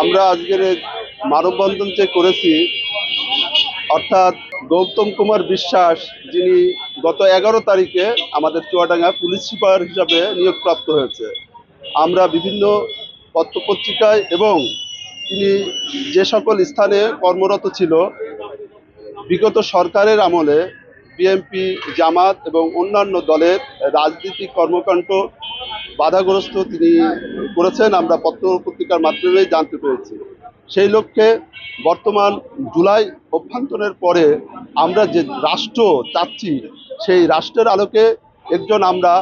আমরা আজকের এই মানববন্ধন যে করেছি, অর্থাৎ গৌতম কুমার বিশ্বাস, যিনি গত 11 তারিখে আমাদের চুয়াডাঙ্গা পুলিশ সুপার হিসাবে নিয়োগপ্রাপ্ত হয়েছে। আমরা বিভিন্ন পত্রপত্রিকায় এবং তিনি যে সকল স্থানে কর্মরত ছিল, বিগত সরকারের আমলে বিএনপি, জামাত এবং অন্যান্য দলের রাজনৈতিক কর্মকাণ্ড বাধাগ্রস্ত তিনি করেছেন, আমরা পত্রপত্রিকার মাধ্যমে জানতে পেরেছি। সেই লক্ষ্যে বর্তমান জুলাই অভ্যন্তরের পরে আমরা যে রাষ্ট্র চাচ্ছি, সেই রাষ্ট্রের আলোকে একজন আমরা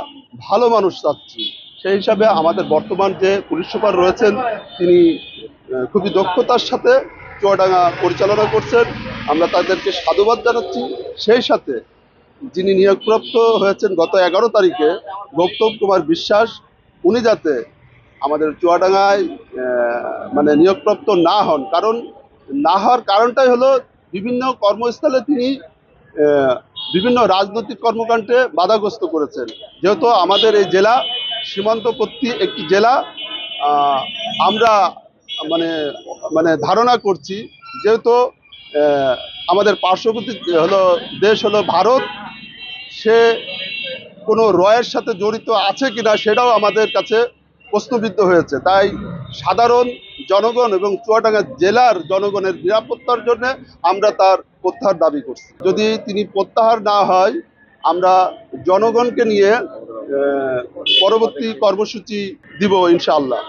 ভালো মানুষ চাচ্ছি। সেই হিসাবে আমাদের বর্তমান যে পুলিশ সুপার রয়েছেন, তিনি খুবই দক্ষতার সাথে চুয়াডাঙ্গা পরিচালনা করছেন। আমরা তাদেরকে সাধুবাদ জানাচ্ছি। সেই সাথে যিনি নিয়োগপ্রাপ্ত হয়েছেন গত 11 তারিখে, গৌতম কুমার বিশ্বাস, উনি যাতে আমাদের চুয়াডাঙ্গায় মানে নিয়োগপ্রাপ্ত না হন। কারণ না হওয়ার কারণটাই হলো বিভিন্ন কর্মস্থলে তিনি বিভিন্ন রাজনৈতিক কর্মকাণ্ডে বাধাগ্রস্ত করেছেন। যেহেতু আমাদের এই জেলা সীমান্তবর্তী একটি জেলা, আমরা মানে মানে ধারণা করছি, যেহেতু আমাদের পার্শ্ববর্তী দেশ হলো ভারত, সে কোনো রয়ের সাথে জড়িত আছে কিনা সেটাও আমাদের কাছে প্রশ্নবিদ্ধ হয়েছে। তাই সাধারণ জনগণ এবং চুয়াডাঙ্গা জেলার জনগণের নিরাপত্তার জন্য আমরা তার প্রত্যাহার দাবি করছি। যদি তিনি প্রত্যাহার না হয়, আমরা জনগণকে নিয়ে পরবর্তী কর্মসূচি দিব ইনশাআল্লাহ।